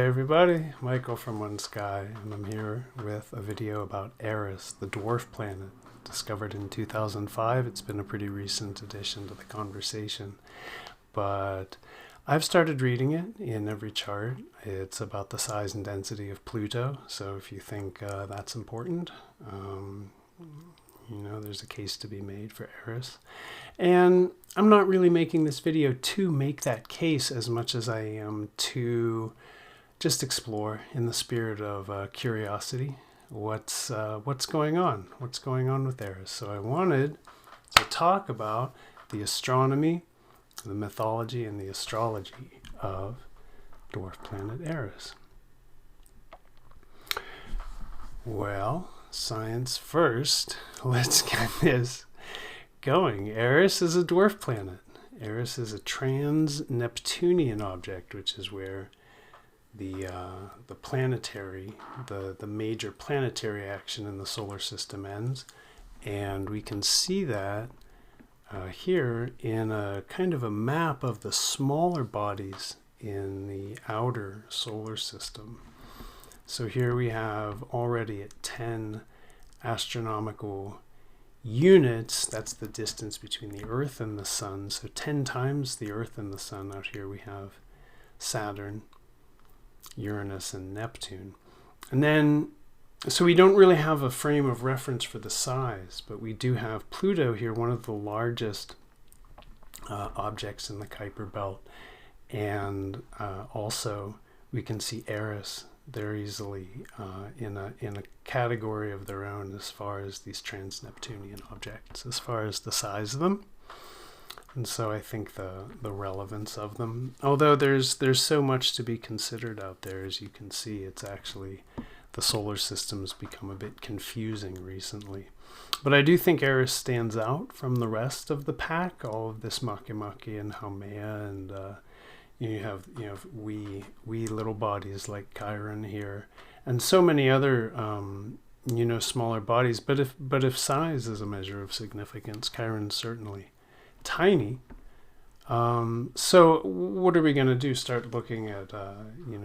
everybody, Michael from One Sky, and I'm here with a video about Eris, the dwarf planet, discovered in 2005. It's been a pretty recent addition to the conversation, but I've started reading it in every chart. It's about the size and density of Pluto, so if you think that's important, there's a case to be made for Eris. And I'm not really making this video to make that case as much as I am to just explore in the spirit of curiosity what's going on with Eris. So I wanted to talk about the astronomy, the mythology, and the astrology of dwarf planet Eris. Well, science first. Let's get this going. Eris is a dwarf planet. Eris is a trans-Neptunian object, which is where the major planetary action in the solar system ends. And we can see that here in a kind of a map of the smaller bodies in the outer solar system. So here we have already at 10 astronomical units, that's the distance between the Earth and the Sun. So 10 times the Earth and the Sun. Out here we have Saturn, Uranus, and Neptune. And then, so we don't really have a frame of reference for the size, but we do have Pluto here, one of the largest objects in the Kuiper Belt. And also we can see Eris they're easily in a category of their own as far as these trans-Neptunian objects, as far as the size of them. And so I think the relevance of them, although there's so much to be considered out there, as you can see, it's actually, the solar system's become a bit confusing recently. But I do think Eris stands out from the rest of the pack, all of this Makemake and Haumea, and you have wee little bodies like Chiron here, and so many other smaller bodies. But if size is a measure of significance, Chiron's certainly tiny. So what are we going to do? Start looking at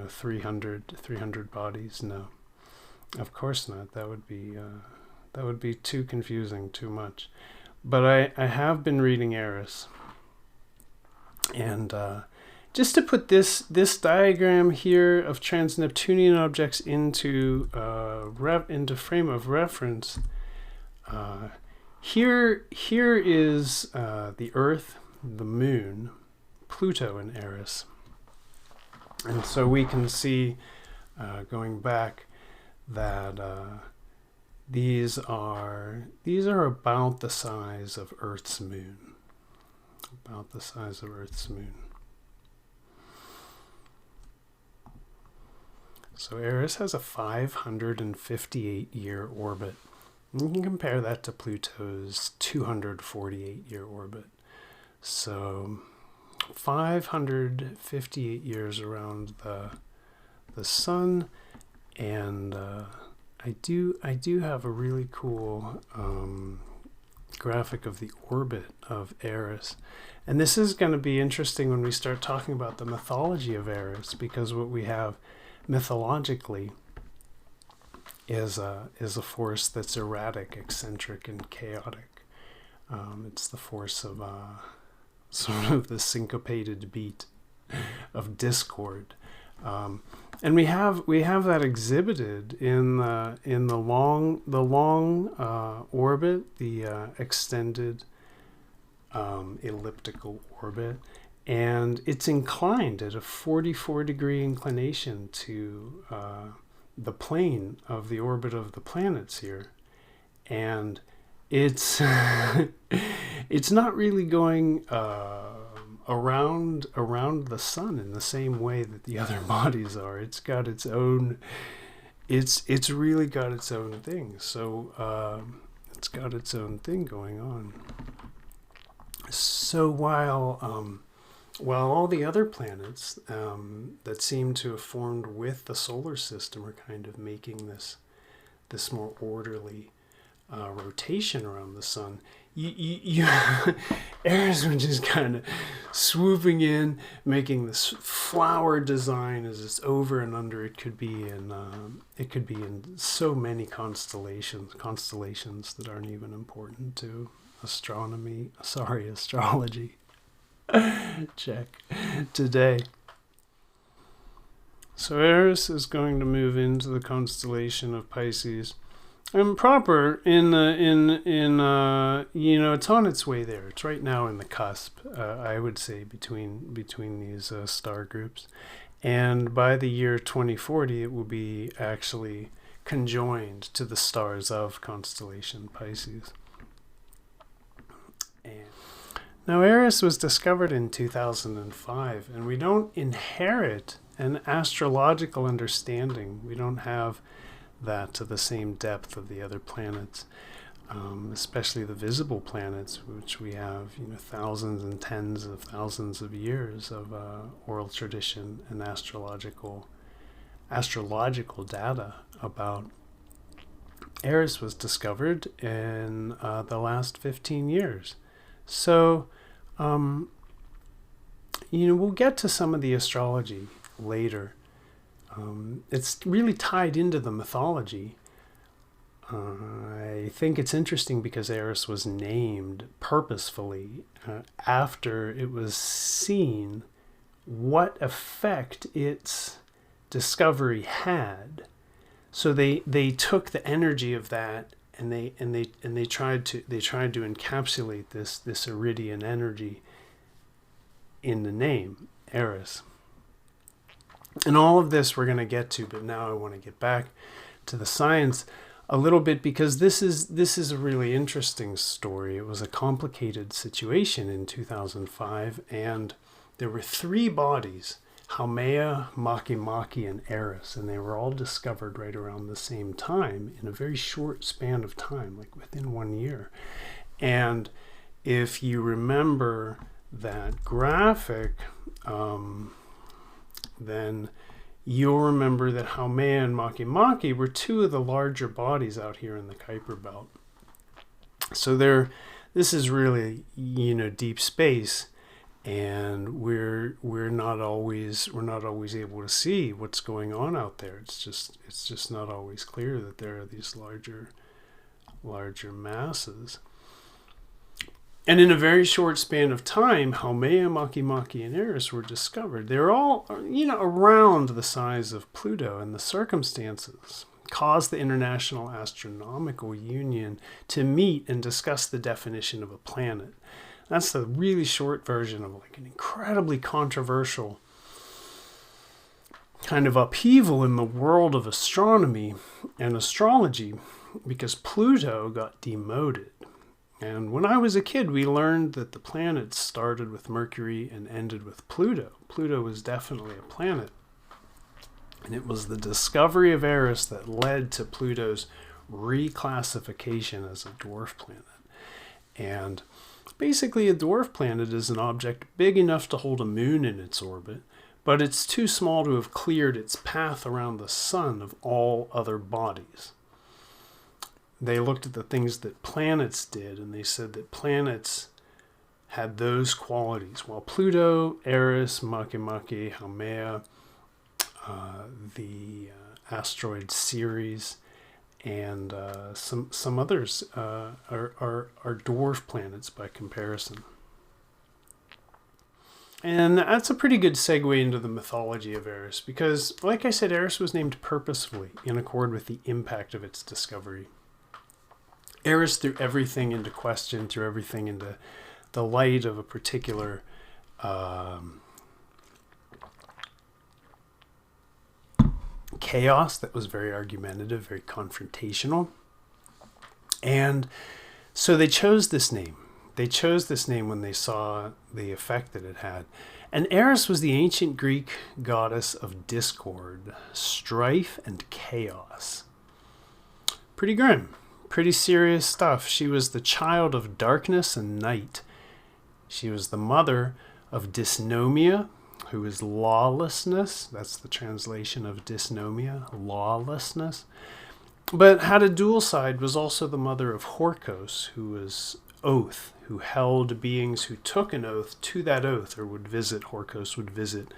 300 bodies? No, of course not. That would be too confusing, too much. But I have been reading Eris, and just to put this diagram here of trans-Neptunian objects into frame of reference, here is the Earth, the Moon, Pluto, and Eris. And so we can see, going back, that these are about the size of Earth's moon. About the size of Earth's moon. So Eris has a 558-year orbit. You can compare that to Pluto's 248-year orbit. So 558 years around the Sun, and I do have a really cool graphic of the orbit of Eris. And this is going to be interesting when we start talking about the mythology of Eris, because what we have mythologically is a force that's erratic, eccentric, and chaotic. It's the force of sort of the syncopated beat of discord, and we have that exhibited in the long orbit, the extended elliptical orbit. And it's inclined at a 44-degree inclination to the plane of the orbit of the planets here. And it's it's not really going around the Sun in the same way that the other bodies are. It's got its own, it's really got its own thing. So it's got its own thing going on. So while all the other planets that seem to have formed with the solar system are kind of making this more orderly rotation around the Sun, Eris was just kind of swooping in, making this flower design as it's over and under. It could be in so many constellations that aren't even important to astrology. Check today. So Eris is going to move into the constellation of Pisces. And proper it's on its way there. It's right now in the cusp, I would say, between these star groups. And by the year 2040, it will be actually conjoined to the stars of constellation Pisces. And now, Eris was discovered in 2005, and we don't inherit an astrological understanding. We don't have that to the same depth of the other planets, especially the visible planets, which we have, thousands and tens of thousands of years of oral tradition and astrological data about. Eris was discovered in the last 15 years. So, we'll get to some of the astrology later. It's really tied into the mythology. I think it's interesting because Eris was named purposefully after it was seen what effect its discovery had. So they took the energy of that and they tried to encapsulate this iridian energy in the name Eris. And all of this we're going to get to, but now I want to get back to the science a little bit, because this is a really interesting story. It was a complicated situation in 2005, and there were 3 bodies, Haumea, Makemake, and Eris, and they were all discovered right around the same time in a very short span of time, like within 1 year. And if you remember that graphic, then you'll remember that Haumea and Makemake were 2 of the larger bodies out here in the Kuiper Belt. So this is really, deep space, and we're not always able to see what's going on out there. It's just not always clear that there are these larger masses. And in a very short span of time, Haumea, Makemake, and Eris were discovered. They're all, around the size of Pluto, and the circumstances caused the International Astronomical Union to meet and discuss the definition of a planet. That's the really short version of like an incredibly controversial kind of upheaval in the world of astronomy and astrology, because Pluto got demoted. And when I was a kid, we learned that the planets started with Mercury and ended with Pluto. Pluto was definitely a planet. And it was the discovery of Eris that led to Pluto's reclassification as a dwarf planet. And basically, a dwarf planet is an object big enough to hold a moon in its orbit, but it's too small to have cleared its path around the sun of all other bodies. They looked at the things that planets did, and they said that planets had those qualities, while Pluto, Eris, Makemake, Haumea, the asteroid Ceres, and some others are dwarf planets by comparison. And that's a pretty good segue into the mythology of Eris, because, like I said, Eris was named purposefully in accord with the impact of its discovery. Eris threw everything into question, threw everything into the light of a particular chaos that was very argumentative, very confrontational. And so they chose this name. They chose this name when they saw the effect that it had. And Eris was the ancient Greek goddess of discord, strife, and chaos. Pretty grim. Pretty serious stuff. She was the child of darkness and night. She was the mother of dysnomia, who is lawlessness. That's the translation of dysnomia, lawlessness. But had a dual side, was also the mother of Horkos, who was oath, who held beings who took an oath to that oath, or would visit, Horkos would visit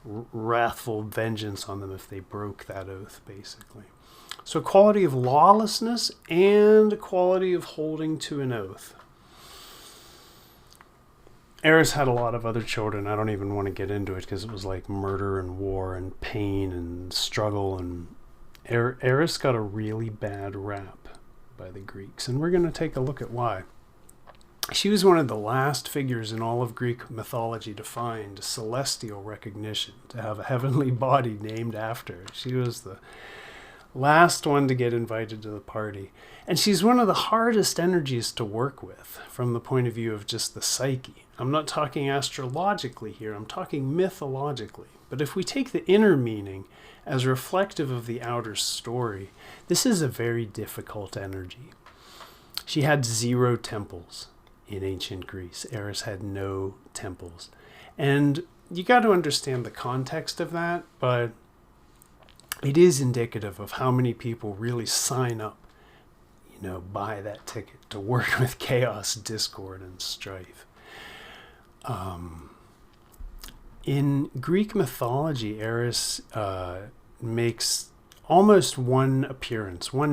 wrathful vengeance on them if they broke that oath, basically. So a quality of lawlessness and a quality of holding to an oath. Eris had a lot of other children. I don't even want to get into it because it was like murder and war and pain and struggle. And Eris got a really bad rap by the Greeks. And we're going to take a look at why. She was one of the last figures in all of Greek mythology to find celestial recognition, to have a heavenly body named after her. She was the last one to get invited to the party. And she's one of the hardest energies to work with from the point of view of just the psyche. I'm not talking astrologically here, I'm talking mythologically. But if we take the inner meaning as reflective of the outer story, this is a very difficult energy. She had 0 temples in ancient Greece. Eris had no temples. And you got to understand the context of that, but it is indicative of how many people really sign up, buy that ticket to work with chaos, discord, and strife. In Greek mythology, Eris makes almost one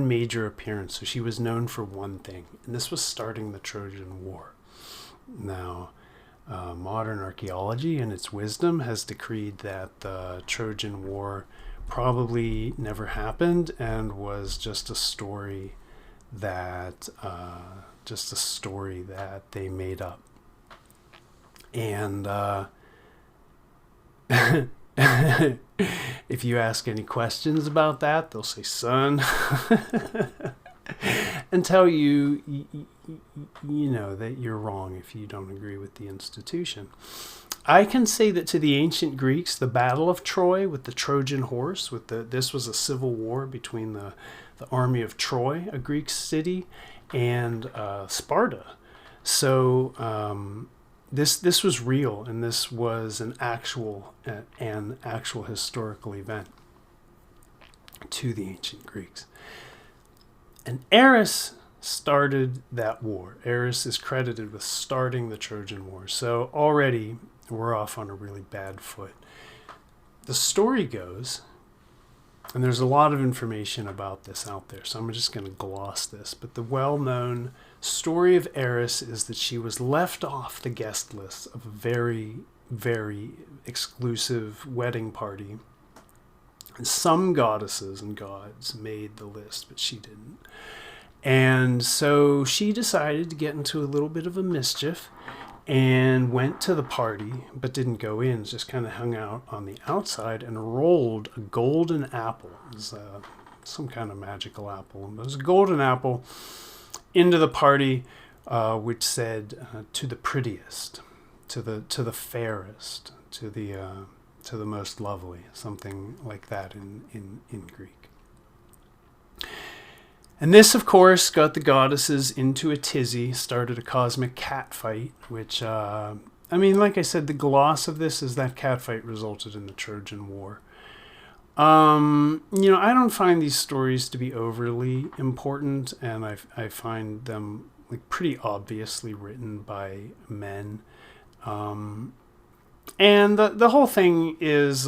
major appearance. So she was known for one thing, and this was starting the Trojan War. Now, modern archaeology in its wisdom has decreed that the Trojan War probably never happened and was just a story that they made up. And if you ask any questions about that, they'll say, son, and tell you, that you're wrong if you don't agree with the institution. I can say that to the ancient Greeks, the Battle of Troy with the Trojan horse, this was a civil war between the army of Troy, a Greek city, and Sparta. So this was real, and this was an actual historical event to the ancient Greeks. And Eris started that war. Eris is credited with starting the Trojan War. So already we're off on a really bad foot. The story goes, and there's a lot of information about this out there, so I'm just going to gloss this, but the well-known story of Eris is that she was left off the guest list of a very, very exclusive wedding party. And some goddesses and gods made the list, but she didn't. And so she decided to get into a little bit of a mischief and went to the party, but didn't go in, just kind of hung out on the outside and rolled a golden apple. It was some kind of magical apple. It was a golden apple into the party, which said to the prettiest, to the fairest, to the most lovely, something like that in Greek. And this, of course, got the goddesses into a tizzy, started a cosmic cat fight, which, like I said, the gloss of this is that cat fight resulted in the Trojan War. I don't find these stories to be overly important, and I find them like pretty obviously written by men. And the whole thing is,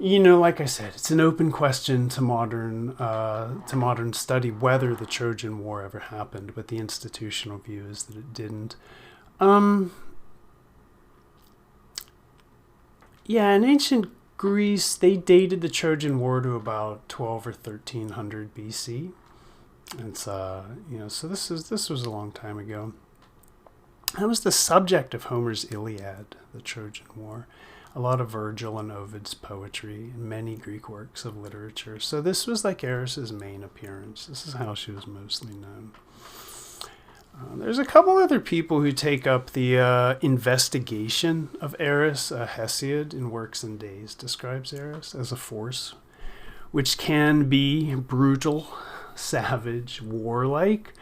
like I said, it's an open question to modern study whether the Trojan War ever happened, but the institutional view is that it didn't. In ancient Greece, they dated the Trojan War to about 12 or 1300 BC. It's so this was a long time ago. That was the subject of Homer's Iliad, the Trojan War. A lot of Virgil and Ovid's poetry, and many Greek works of literature. So this was like Eris's main appearance. This is how she was mostly known. There's a couple other people who take up the investigation of Eris. Hesiod, in Works and Days, describes Eris as a force which can be brutal, savage, warlike.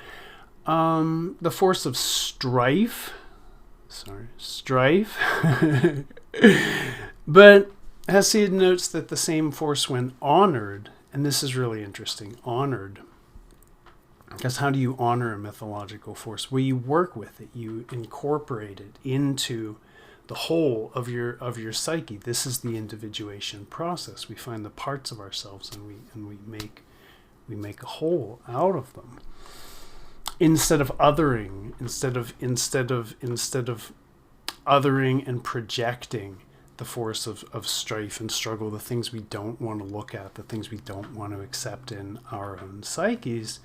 The force of strife. But Hesiod notes that the same force, when honored, and this is really interesting, honored, Because how do you honor a mythological force? Well, you work with it. You incorporate it into the whole of your psyche. This is the individuation process. We find the parts of ourselves, and we make a whole out of them. Instead of othering, instead of othering and projecting the force of strife and struggle, the things we don't want to look at, the things we don't want to accept in our own psyches.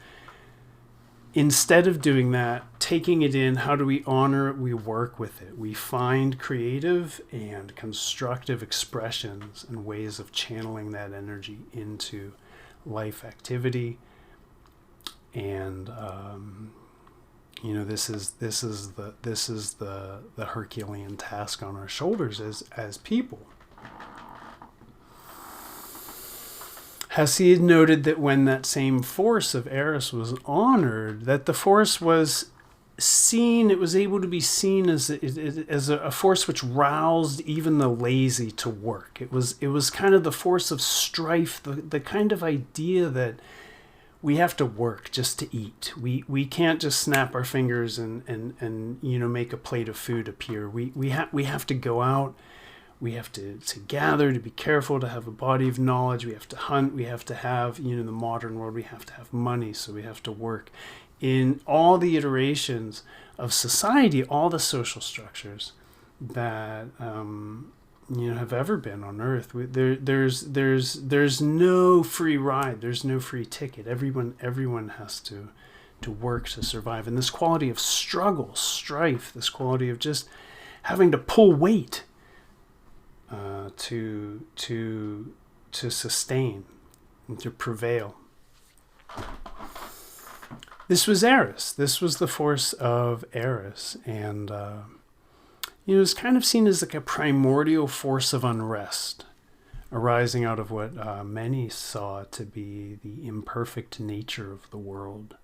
Instead of doing that, taking it in, how do we honor it? We work with it. We find creative and constructive expressions and ways of channeling that energy into life activity. And this is the Herculean task on our shoulders as people. Hesiod noted that when that same force of Eris was honored, that the force was seen, it was able to be seen as a force which roused even the lazy to work. It was kind of the force of strife, the kind of idea that we have to work just to eat. We can't just snap our fingers and make a plate of food appear. We have to go out. We have to gather, to be careful, to have a body of knowledge. We have to hunt. We have to have, the modern world, we have to have money, so we have to work. In all the iterations of society, all the social structures that have ever been on Earth, there's no free ride. There's no free ticket. Everyone has to work to survive. And this quality of struggle, strife, this quality of just having to pull weight to sustain and to prevail. This was Eris. This was the force of Eris, and it's kind of seen as like a primordial force of unrest, arising out of what many saw to be the imperfect nature of the world.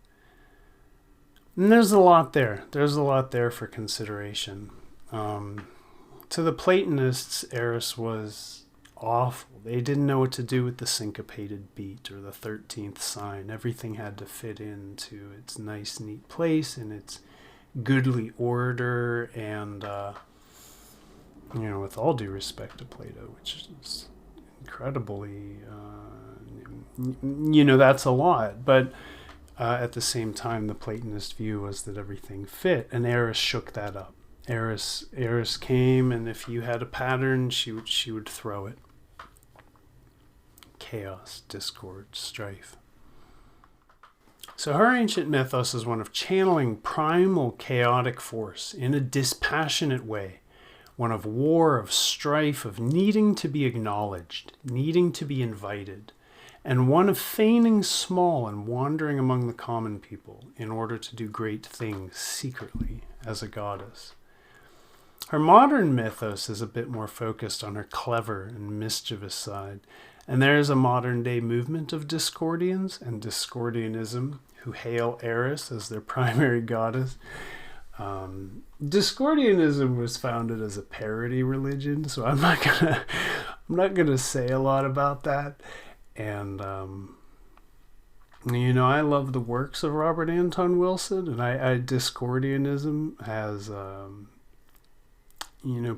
And there's a lot there. There's a lot there for consideration. To the Platonists, Eris was awful. They didn't know what to do with the syncopated beat or the 13th sign. Everything had to fit into its nice, neat place in its goodly order. And, with all due respect to Plato, which is incredibly, that's a lot. But at the same time, the Platonist view was that everything fit, and Eris shook that up. Eris came, and if you had a pattern, she would throw it. Chaos, discord, strife. So her ancient mythos is one of channeling primal chaotic force in a dispassionate way, one of war, of strife, of needing to be acknowledged, needing to be invited, and one of feigning small and wandering among the common people in order to do great things secretly as a goddess. Her modern mythos is a bit more focused on her clever and mischievous side, and there is a modern-day movement of Discordians and Discordianism who hail Eris as their primary goddess. Discordianism was founded as a parody religion, so I'm not gonna say a lot about that. And I love the works of Robert Anton Wilson, and Discordianism has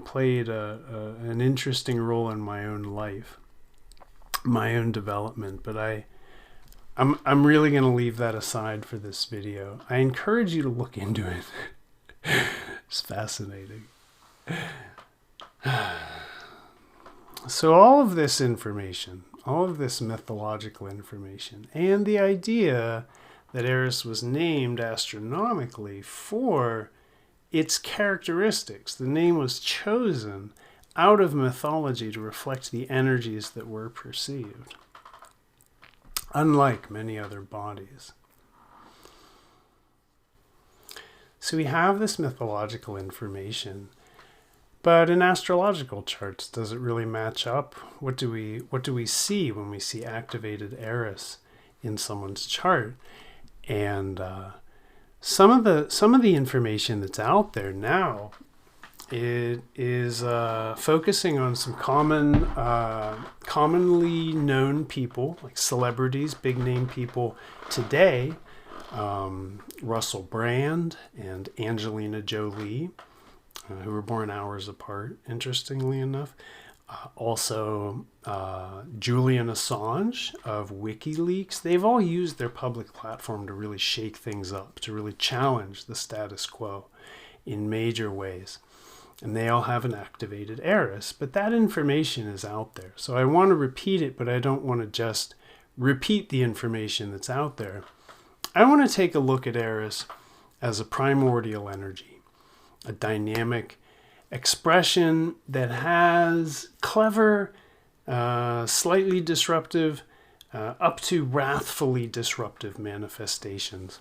played an interesting role in my own life, my own development. But I'm really going to leave that aside for this video. I encourage you to look into it. It's fascinating. So all of this information, all of this mythological information, and the idea that Eris was named astronomically for its characteristics. The name was chosen out of mythology to reflect the energies that were perceived, unlike many other bodies. So we have this mythological information, but in astrological charts, does it really match up? What do we see when we see activated Eris in someone's chart? And some of the information that's out there now, it is focusing on some commonly known people, like celebrities, big name people today, Russell Brand and Angelina Jolie, who were born hours apart, interestingly enough. Also, Julian Assange of WikiLeaks. They've all used their public platform to really shake things up, to really challenge the status quo in major ways. And they all have an activated Eris, but that information is out there. So I want to repeat it, but I don't want to just repeat the information that's out there. I want to take a look at Eris as a primordial energy, a dynamic expression that has clever, slightly disruptive, up to wrathfully disruptive manifestations.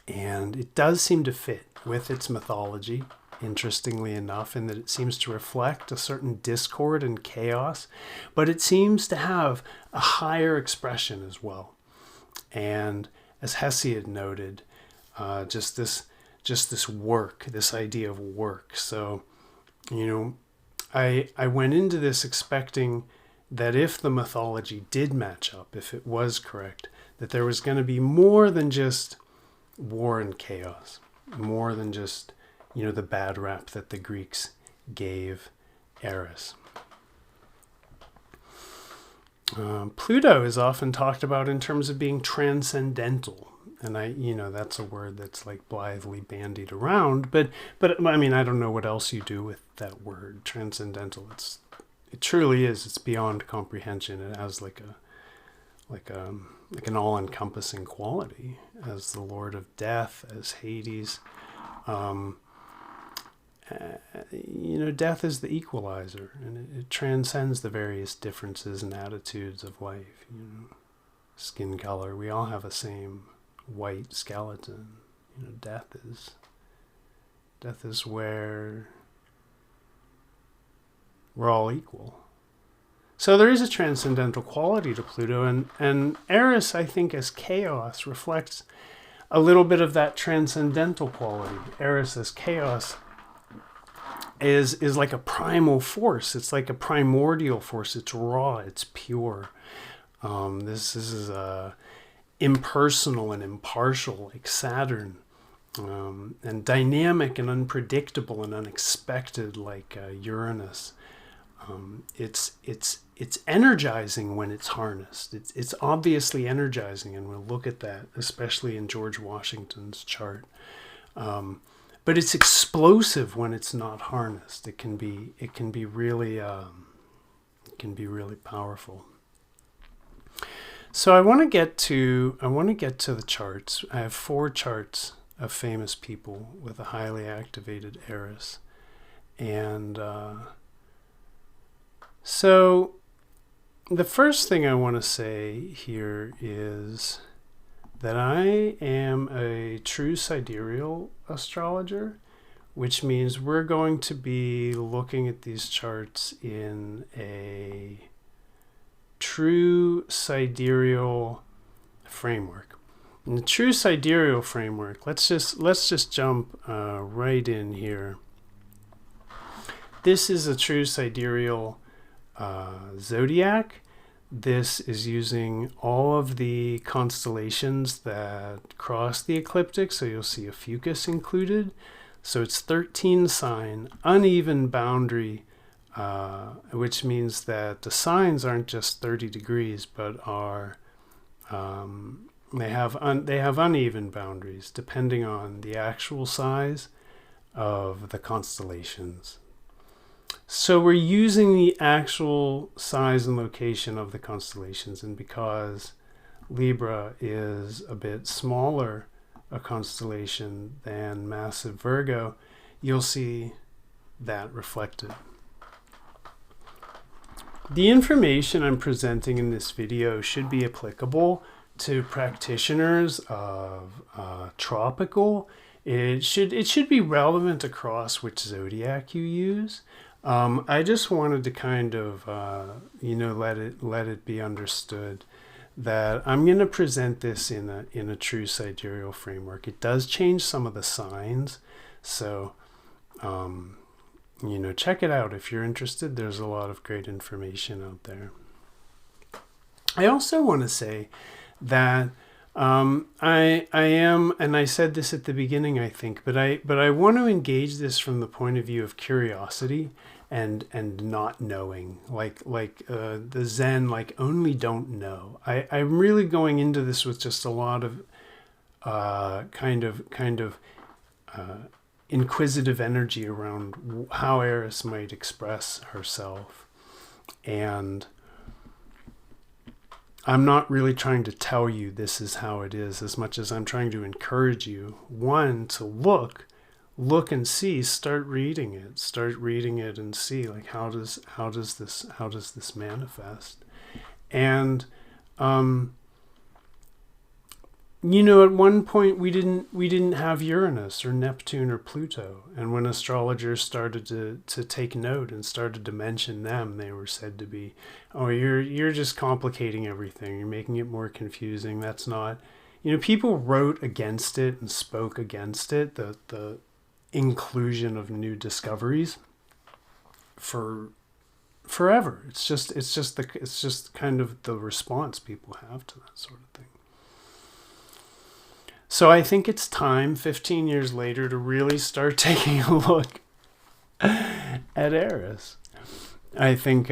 And it does seem to fit with its mythology, interestingly enough, in that it seems to reflect a certain discord and chaos, but it seems to have a higher expression as well. And as Hesiod noted, just this work, this idea of work. So, I went into this expecting that if the mythology did match up, if it was correct, that there was going to be more than just war and chaos, more than just, the bad rap that the Greeks gave Eris. Pluto is often talked about in terms of being transcendental. And that's a word that's like blithely bandied around, but I mean, I don't know what else you do with that word, transcendental. It truly is. It's beyond comprehension. It has like an all-encompassing quality as the Lord of Death, as Hades. Death is the equalizer, and it transcends the various differences and attitudes of life. Skin color, we all have the same white skeleton. Death is where we're all equal. So there is a transcendental quality to Pluto, and Eris, I think, as chaos reflects a little bit of that transcendental quality. Eris as chaos is like a primal force. It's like a primordial force. It's raw. It's pure. This is impersonal and impartial, like Saturn, and dynamic and unpredictable and unexpected, like Uranus. It's energizing when it's harnessed. It's obviously energizing, and we'll look at that, especially in George Washington's chart. But it's explosive when it's not harnessed. It can be really powerful. So I want to get to the charts. I have 4 charts of famous people with a highly activated Eris, and so the first thing I want to say here is that I am a true sidereal astrologer, which means we're going to be looking at these charts in a true sidereal framework. In the true sidereal framework, let's just jump right in here. This is a true sidereal zodiac. This is using all of the constellations that cross the ecliptic, so you'll see a Fucus included. So it's 13 sign, uneven boundary, which means that the signs aren't just 30 degrees, but are they have uneven boundaries depending on the actual size of the constellations. So we're using the actual size and location of the constellations, and because Libra is a bit smaller a constellation than massive Virgo, you'll see that reflected. The information I'm presenting in this video should be applicable to practitioners of tropical. It should be relevant across which zodiac you use. I just wanted to kind of let it be understood that I'm going to present this in a true sidereal framework. It does change some of the signs, so check it out if you're interested. There's a lot of great information out there. I also want to say that I am, and I said this at the beginning, I think, but I want to engage this from the point of view of curiosity and not knowing, like the Zen, like only don't know. I'm really going into this with just a lot of kind of inquisitive energy around how Eris might express herself, and I'm not really trying to tell you this is how it is as much as I'm trying to encourage you, one, to look and see, start reading it and see, like, how does this manifest? And at one point we didn't have Uranus or Neptune or Pluto, and when astrologers started to take note and started to mention them, they were said to be, oh, you're just complicating everything. You're making it more confusing. That's not, people wrote against it and spoke against it, the inclusion of new discoveries for forever. It's just kind of the response people have to that sort of thing. So I think it's time, 15 years later, to really start taking a look at Eris. I think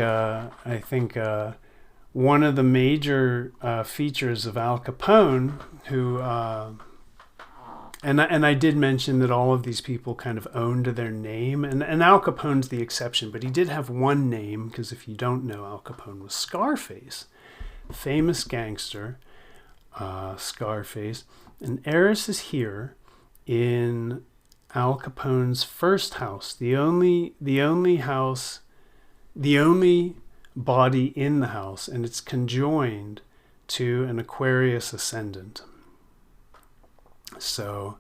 one of the major features of Al Capone, who and I did mention that all of these people kind of owned their name, and Al Capone's the exception, but he did have one name, because if you don't know, Al Capone was Scarface, famous gangster, Scarface. And Eris is here in Al Capone's first house, the only body in the house, and it's conjoined to an Aquarius ascendant. So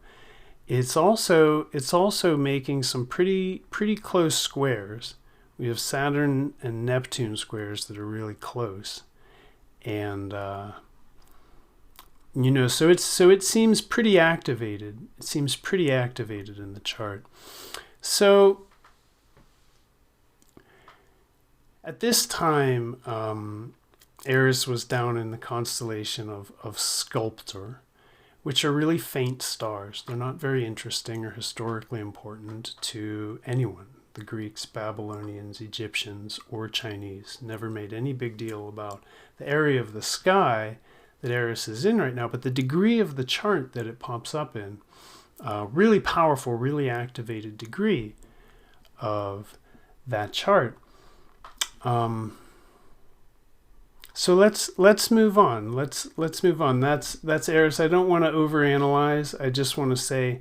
it's also making some pretty close squares. We have Saturn and Neptune squares that are really close, and so it seems pretty activated. It seems pretty activated in the chart. So at this time, Eris was down in the constellation of Sculptor, which are really faint stars. They're not very interesting or historically important to anyone. The Greeks, Babylonians, Egyptians, or Chinese never made any big deal about the area of the sky that Eris is in right now, but the degree of the chart that it pops up in, really powerful, really activated degree of that chart. So let's move on. Let's move on. That's Eris. I don't want to overanalyze. I just want to say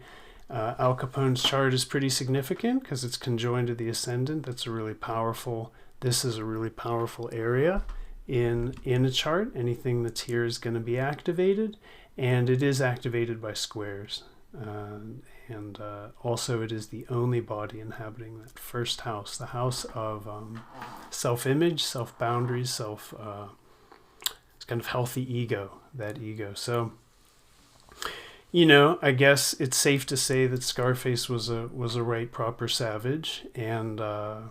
Al Capone's chart is pretty significant because it's conjoined to the ascendant. This is a really powerful area in a chart. Anything that's here is going to be activated, and it is activated by squares. And also it is the only body inhabiting that first house, the house of self-image, self-boundaries, it's kind of healthy ego, that ego. So, I guess it's safe to say that Scarface was a right proper savage, and I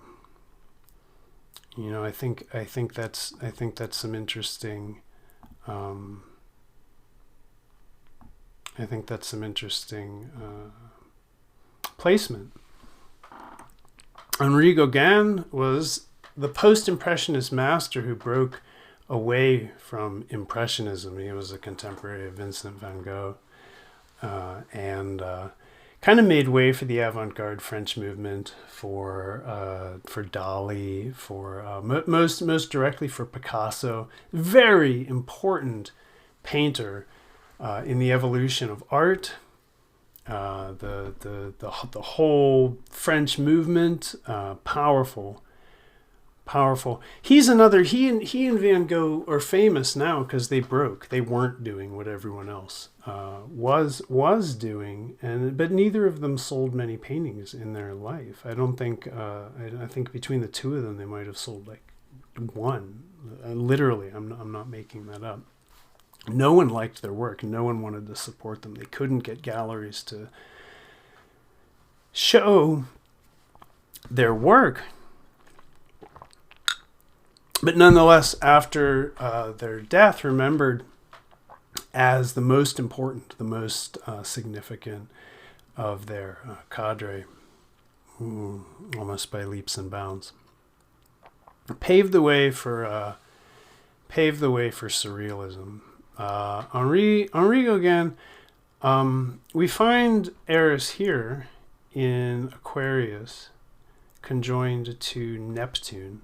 think that's some interesting. I think that's some interesting placement. Henri Gauguin was the post-impressionist master who broke away from impressionism. He was a contemporary of Vincent van Gogh, and kind of made way for the avant-garde French movement, for Dali, for most directly for Picasso. Very important painter in the evolution of art. The whole French movement, powerful. He and Van Gogh are famous now because they broke. They weren't doing what everyone else was doing, but neither of them sold many paintings in their life. I don't think. I think between the two of them, they might have sold like one. Literally, I'm not making that up. No one liked their work. No one wanted to support them. They couldn't get galleries to show their work. But nonetheless, after their death, remembered as the most important, the most significant of their cadre, almost by leaps and bounds. Paved the way for surrealism. Henri Gauguin. We find Eris here in Aquarius, conjoined to Neptune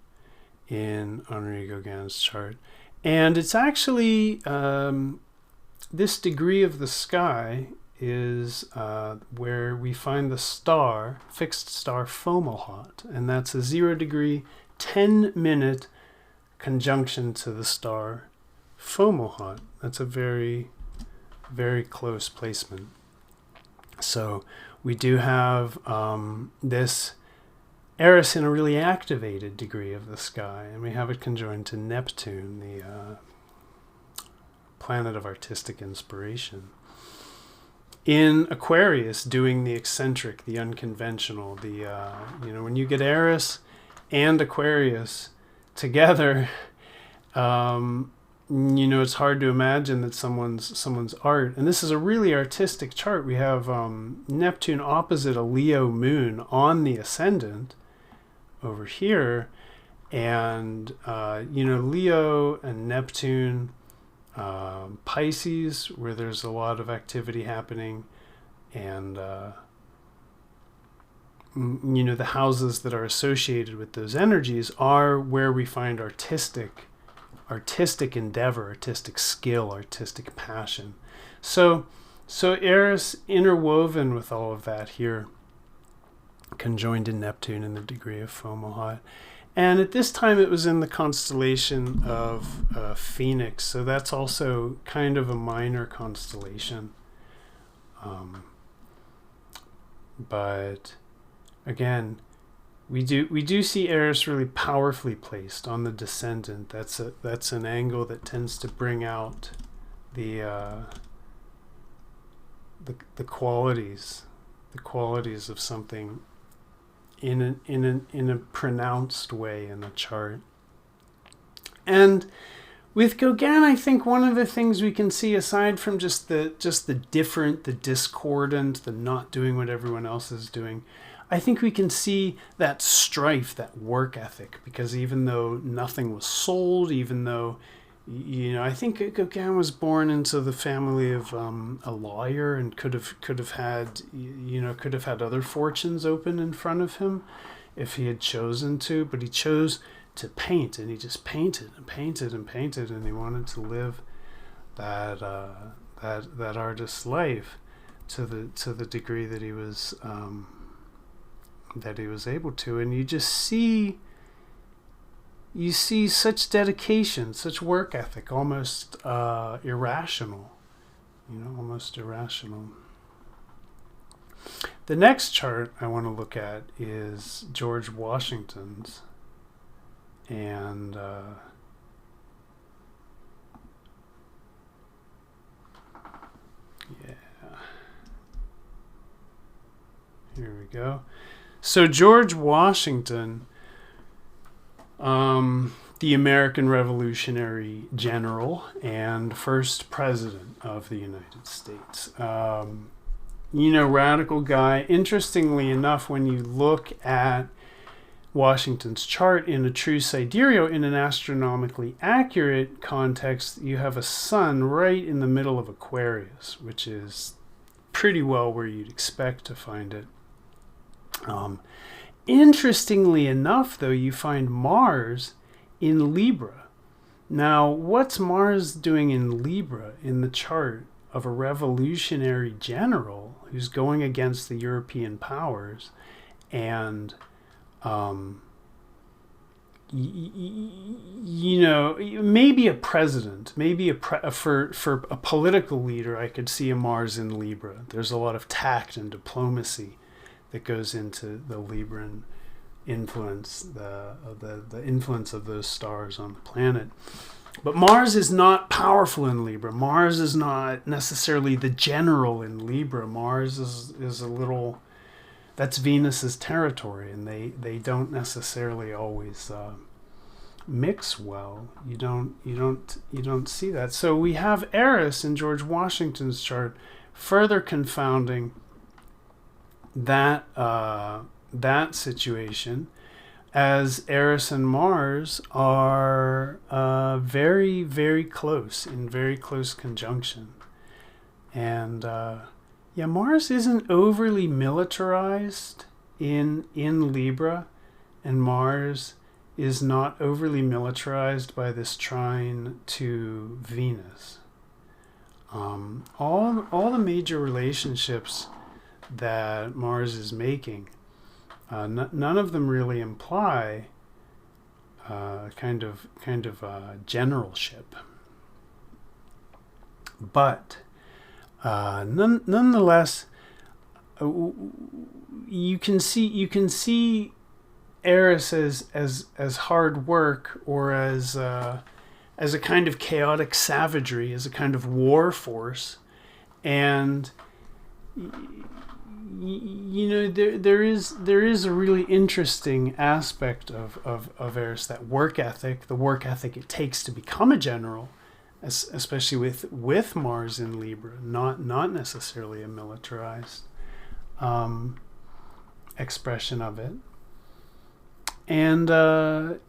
in Henri Gauguin's chart, and it's actually this degree of the sky is where we find the star, fixed star Fomalhaut, and that's a 0 degree, 10-minute conjunction to the star Fomalhaut. That's a very, very close placement. So we do have this Eris in a really activated degree of the sky, and we have it conjoined to Neptune, the planet of artistic inspiration. In Aquarius, doing the eccentric, the unconventional, when you get Eris and Aquarius together, it's hard to imagine that someone's art. And this is a really artistic chart. We have Neptune opposite a Leo moon on the ascendant over here, and Leo and Neptune, Pisces, where there's a lot of activity happening, and the houses that are associated with those energies are where we find artistic endeavor, artistic skill, artistic passion. So Eris interwoven with all of that here, conjoined in Neptune in the degree of Fomalhaut. And at this time it was in the constellation of Phoenix, so that's also kind of a minor constellation. But again, we do see Eris really powerfully placed on the descendant. That's an angle that tends to bring out the qualities of something in a pronounced way in the chart. And with Gauguin, I think one of the things we can see, aside from just the different, the discordant, the not doing what everyone else is doing, I think we can see that strife, that work ethic, because even though nothing was sold, even though, I think Gauguin was born into the family of a lawyer and could have had other fortunes open in front of him if he had chosen to, but he chose to paint, and he just painted and painted and painted, and he wanted to live that artist's life to the degree that he was able to. And you just see such dedication, such work ethic, almost irrational, almost irrational. The next chart I want to look at is George Washington's, and here we go. So George Washington, the American Revolutionary General and first President of the United States. Radical guy. Interestingly enough, when you look at Washington's chart in a true sidereal, in an astronomically accurate context, you have a sun right in the middle of Aquarius, which is pretty well where you'd expect to find it. Interestingly enough, though, you find Mars in Libra. Now, what's Mars doing in Libra in the chart of a revolutionary general who's going against the European powers and, maybe a president, maybe for a political leader, I could see a Mars in Libra. There's a lot of tact and diplomacy that goes into the Libran influence, the influence of those stars on the planet. But Mars is not powerful in Libra. Mars is not necessarily the general in Libra. Mars is a little, that's Venus's territory, and they don't necessarily always mix well. You don't see that. So we have Eris in George Washington's chart, further confounding that that situation, as Eris and Mars are very, very close, in very close conjunction. And yeah, Mars isn't overly militarized in Libra, and Mars is not overly militarized by this trine to Venus. All the major relationships that Mars is making, none of them really imply kind of generalship. But nonetheless, you can see Eris as hard work, or as a kind of chaotic savagery, as a kind of war force, and there is a really interesting aspect of Eris, that work ethic, the work ethic it takes to become a general, especially with Mars in Libra, not necessarily a militarized expression of it. And so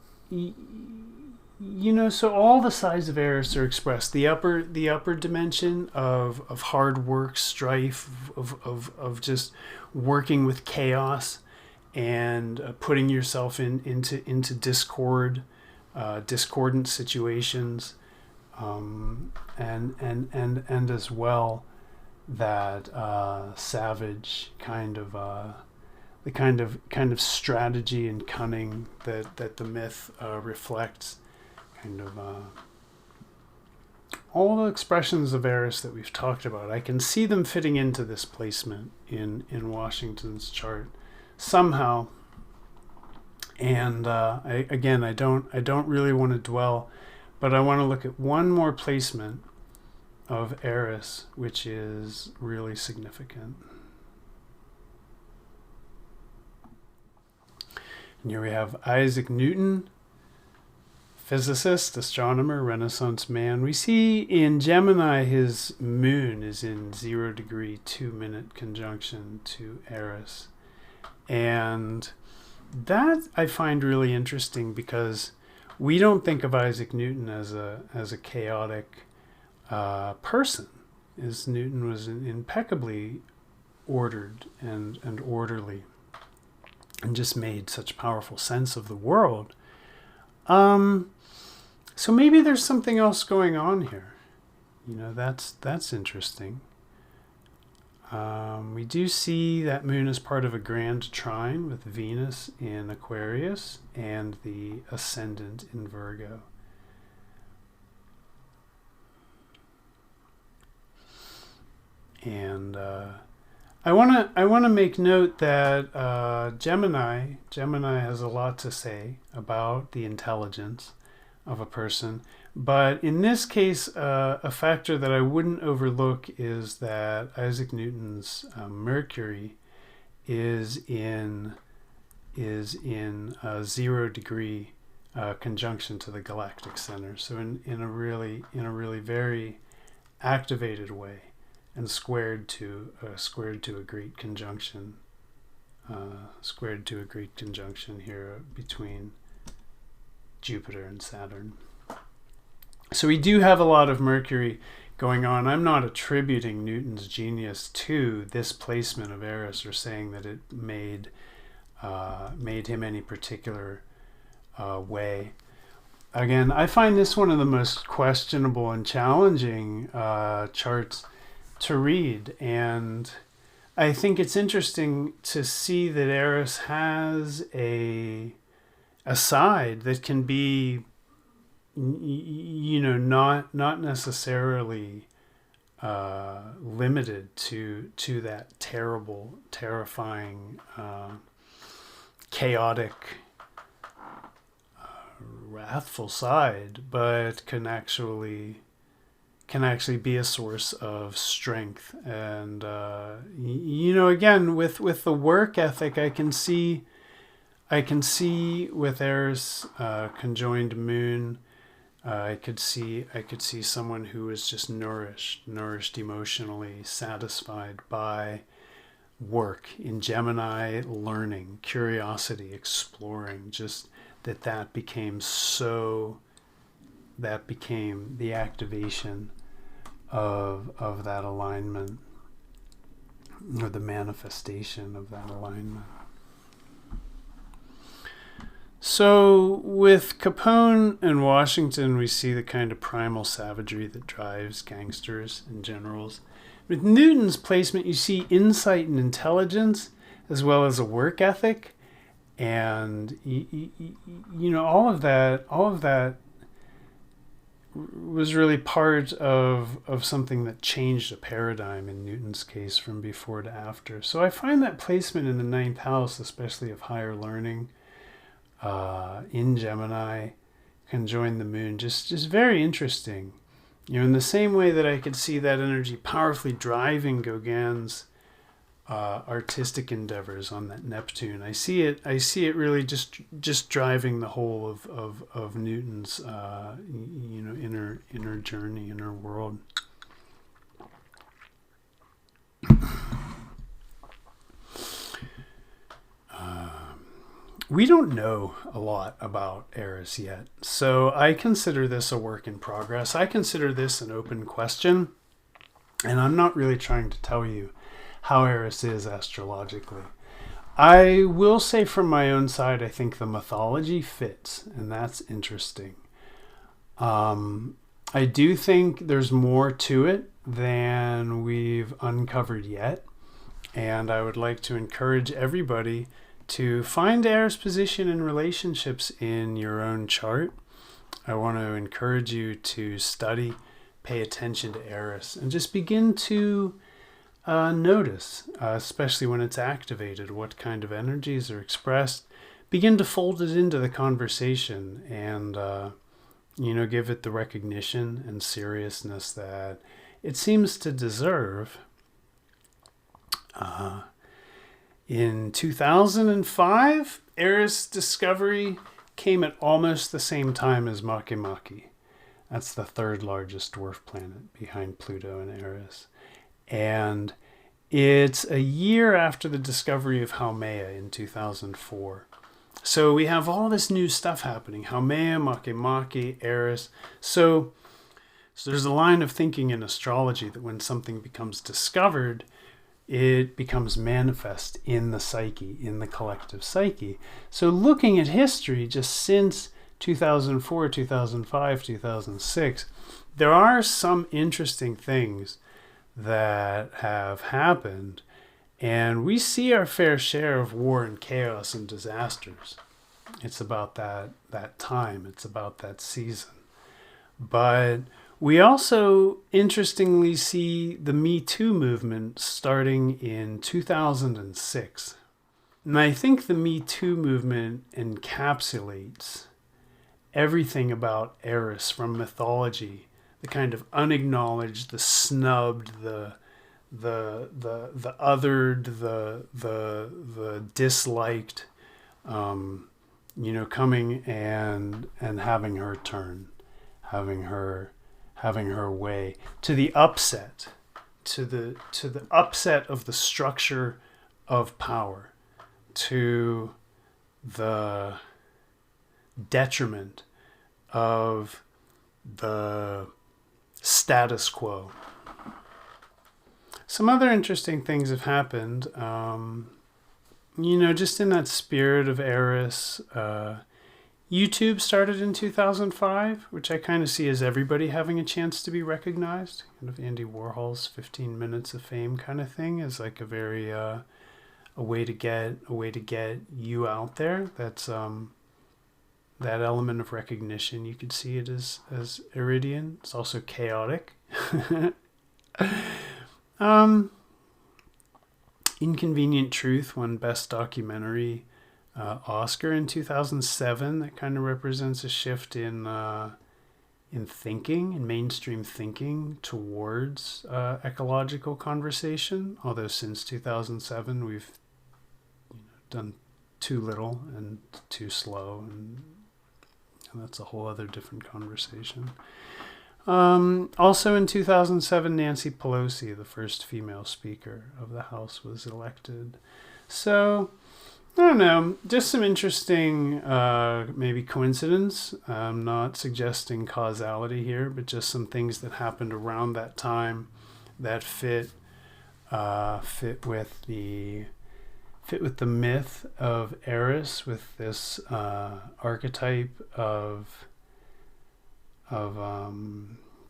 all the sides of Eris are expressed. The upper dimension of hard work, strife, of just working with chaos, and putting yourself into discordant situations, and as well that savage kind of the kind of strategy and cunning that the myth reflects. Kind of all the expressions of Eris that we've talked about, I can see them fitting into this placement in Washington's chart somehow. And I don't really want to dwell, but I want to look at one more placement of Eris, which is really significant. And here we have Isaac Newton, physicist, astronomer, Renaissance man. We see in Gemini his moon is in 0 degree 2-minute conjunction to Eris. And that I find really interesting, because we don't think of Isaac Newton as a chaotic person. As Newton was impeccably ordered and orderly, and just made such powerful sense of the world. So maybe there's something else going on here. That's interesting. We do see that moon as part of a grand trine with Venus in Aquarius and the ascendant in Virgo. And I want to make note that Gemini has a lot to say about the intelligence of a person, but in this case, a factor that I wouldn't overlook is that Isaac Newton's Mercury is in a 0 degree conjunction to the galactic center. So in a really very activated way, and squared to a great conjunction, here between Jupiter and Saturn. So we do have a lot of Mercury going on. I'm not attributing Newton's genius to this placement of Eris, or saying that it made him any particular way. Again, I find this one of the most questionable and challenging charts to read, and I think it's interesting to see that Eris has a side that can be, not necessarily limited to that terrifying, chaotic, wrathful side, but can actually be a source of strength. And again, with the work ethic, I can see I can see with Eris conjoined moon, I could see someone who was just nourished emotionally, satisfied by work in Gemini, learning, curiosity, exploring, just that became the activation of that alignment, or the manifestation of that alignment. So with Capone and Washington, we see the kind of primal savagery that drives gangsters and generals. With Newton's placement, you see insight and intelligence, as well as a work ethic, and all of that was really part of something that changed a paradigm in Newton's case from before to after. So I find that placement in the 9th house, especially of higher learning, in Gemini, conjoin the moon, just very interesting. In the same way that I could see that energy powerfully driving Gauguin's artistic endeavors on that Neptune, I see it really just driving the whole of Newton's inner journey, inner world. We don't know a lot about Eris yet, so I consider this a work in progress. I consider this an open question, and I'm not really trying to tell you how Eris is astrologically. I will say from my own side, I think the mythology fits, and that's interesting. I do think there's more to it than we've uncovered yet, and I would like to encourage everybody to find Eris position in relationships in your own chart. I want to encourage you to study, pay attention to Eris, and just begin to notice, especially when it's activated, what kind of energies are expressed. Begin to fold it into the conversation and, give it the recognition and seriousness that it seems to deserve. In 2005, Eris discovery came at almost the same time as Makemake. That's the third largest dwarf planet behind Pluto and Eris. And it's a year after the discovery of Haumea in 2004. So we have all this new stuff happening. Haumea, Makemake, Eris. So there's a line of thinking in astrology that when something becomes discovered, it becomes manifest in the psyche, in the collective psyche. So looking at history just since 2004, 2005, 2006, there are some interesting things that have happened, and we see our fair share of war and chaos and disasters. It's about that time. It's about that season. But we also, interestingly, see the Me Too movement starting in 2006. And I think the Me Too movement encapsulates everything about Eris from mythology, the kind of unacknowledged, the snubbed, the othered, the disliked, coming and having her turn, having her way, to the upset, to the upset of the structure of power, to the detriment of the status quo. Some other interesting things have happened. Just in that spirit of Eris, YouTube started in 2005, which I kind of see as everybody having a chance to be recognized. Kind of Andy Warhol's 15 minutes of fame kind of thing is like a very a way to get you out there. That's that element of recognition. You could see it as Iridian. It's also chaotic. Inconvenient Truth won Best Documentary Oscar in 2007. That kind of represents a shift in thinking, in mainstream thinking towards ecological conversation. Although since 2007, we've done too little and too slow, and that's a whole other different conversation. Also in 2007, Nancy Pelosi, the first female Speaker of the House, was elected. So, I don't know, just some interesting maybe coincidence. I'm not suggesting causality here, but just some things that happened around that time that fit with the myth of Eris, with this archetype of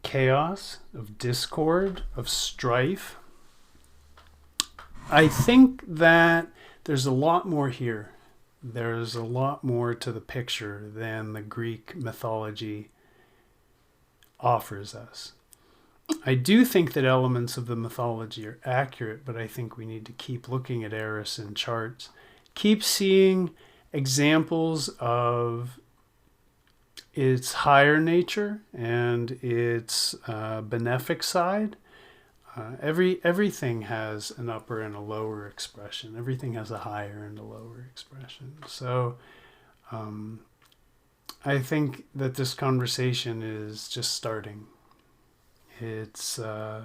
chaos, of discord, of strife. I think that there's a lot more here. There's a lot more to the picture than the Greek mythology offers us. I do think that elements of the mythology are accurate, but I think we need to keep looking at Eris in charts, keep seeing examples of its higher nature and its benefic side. Everything has an upper and a lower expression. Everything has a higher and a lower expression. So I think that this conversation is just starting. It's been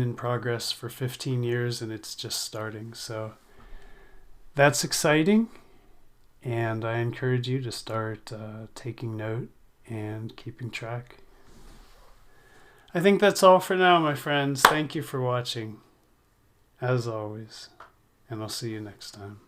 in progress for 15 years and it's just starting. So that's exciting. And I encourage you to start taking note and keeping track. I think that's all for now, my friends. Thank you for watching, as always. And I'll see you next time.